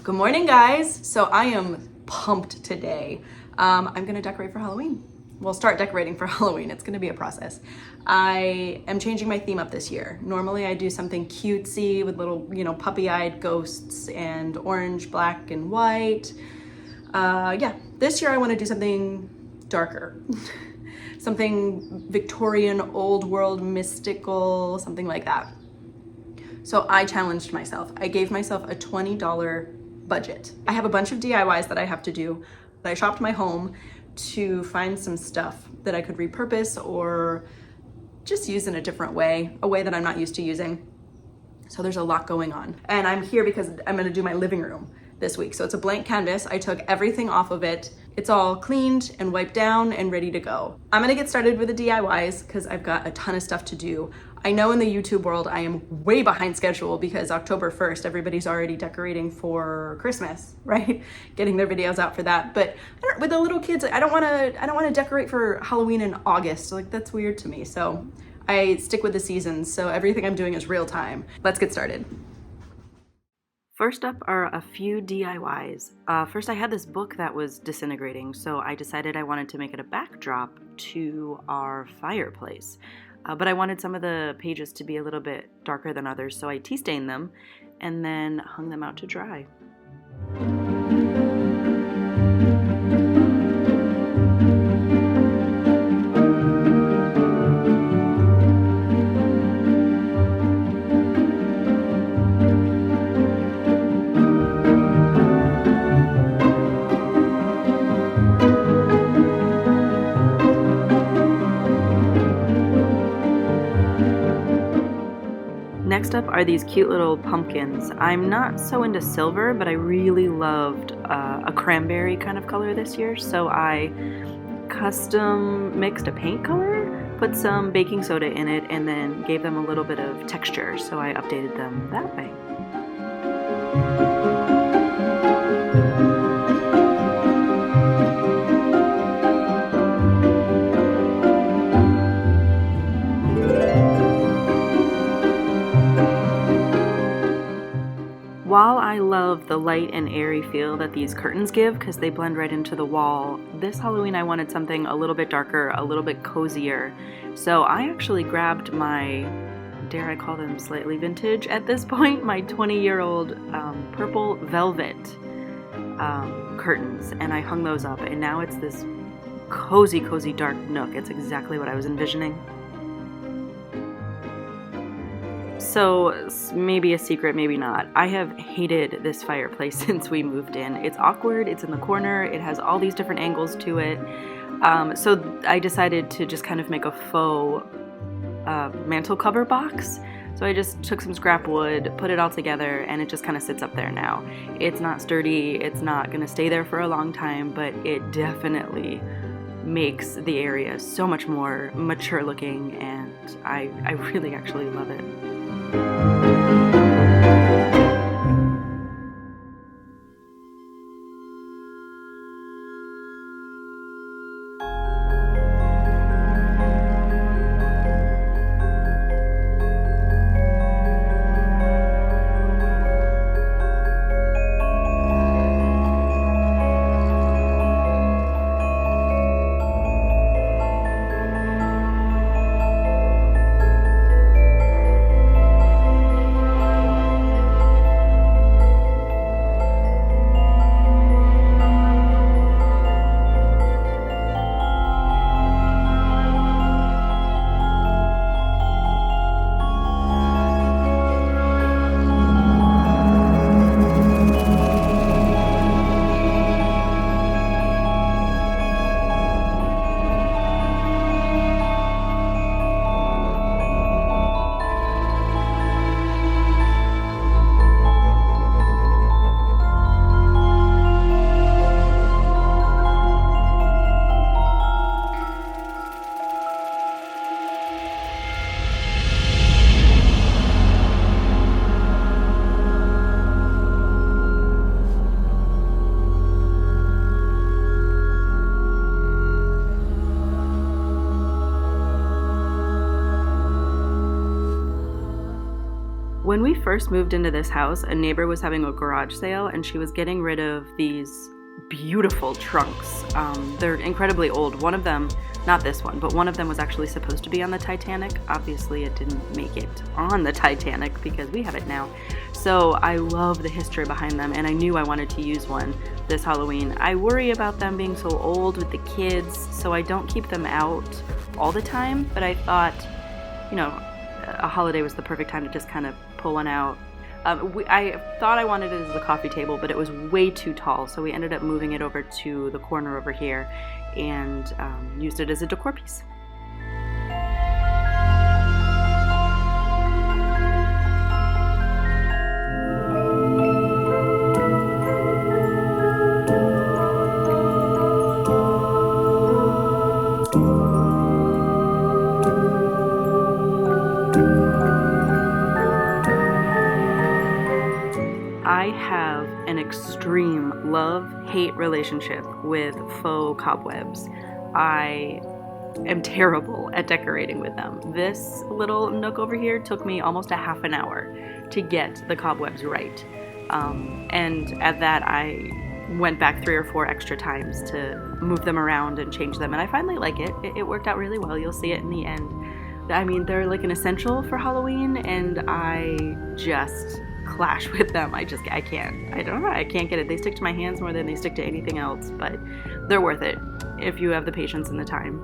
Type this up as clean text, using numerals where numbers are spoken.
Good morning, guys. So I am pumped today. I'm gonna decorate for Halloween. We'll start decorating for Halloween. It's gonna be a process. I am changing my theme up this year. Normally I do something cutesy with little, puppy-eyed ghosts and orange, black, and white. Yeah, this year I wanna do something darker. Something Victorian, old world, mystical, something like that. So I challenged myself. I gave myself a $20 budget. I have a bunch of DIYs that I have to do. I shopped my home to find some stuff that I could repurpose or just use in a different way, a way that I'm not used to using. So there's a lot going on. And I'm here because I'm gonna do my living room this week. So it's a blank canvas. I took everything off of it. It's all cleaned and wiped down and ready to go. I'm gonna get started with the DIYs because I've got a ton of stuff to do. I know in the YouTube world, I am way behind schedule because October 1st, everybody's already decorating for Christmas, right? Getting their videos out for that. But with the little kids, I don't wanna decorate for Halloween in August. Like, that's weird to me. So I stick with the seasons. So everything I'm doing is real time. Let's get started. First up are a few DIYs. First, I had this book that was disintegrating, so I decided I wanted to make it a backdrop to our fireplace. But I wanted some of the pages to be a little bit darker than others, so I tea stained them and then hung them out to dry. Next up are these cute little pumpkins. I'm not so into silver, but I really loved a cranberry kind of color this year, so I custom mixed a paint color, put some baking soda in it, and then gave them a little bit of texture, so I updated them that way. While I love the light and airy feel that these curtains give because they blend right into the wall, this Halloween I wanted something a little bit darker, a little bit cozier. So I actually grabbed my, dare I call them slightly vintage at this point, my 20-year-old purple velvet curtains, and I hung those up, and now it's this cozy dark nook. It's exactly what I was envisioning. So maybe a secret, maybe not. I have hated this fireplace since we moved in. It's awkward, it's in the corner, it has all these different angles to it. So I decided to just kind of make a faux mantle cover box. So I just took some scrap wood, put it all together, and it just kind of sits up there now. It's not sturdy, it's not gonna stay there for a long time, but it definitely makes the area so much more mature looking, and I really actually love it. When we first moved into this house, a neighbor was having a garage sale and she was getting rid of these beautiful trunks. They're incredibly old. One of them, not this one, but one of them was actually supposed to be on the Titanic. Obviously it didn't make it on the Titanic because we have it now. So I love the history behind them, and I knew I wanted to use one this Halloween. I worry about them being so old with the kids, so I don't keep them out all the time, but I thought, you know, a holiday was the perfect time to just kind of pull one out. I thought I wanted it as a coffee table, but it was way too tall, so we ended up moving it over to the corner over here and used it as a decor piece. I have an extreme love-hate relationship with faux cobwebs. I am terrible at decorating with them. This little nook over here took me almost a half an hour to get the cobwebs right. And at that, I went back 3 or 4 extra times to move them around and change them, and I finally like it. It worked out really well. You'll see it in the end. I mean, they're like an essential for Halloween, and I just clash with them. I can't. I don't know. I can't get it. They stick to my hands more than they stick to anything else, but they're worth it if you have the patience and the time.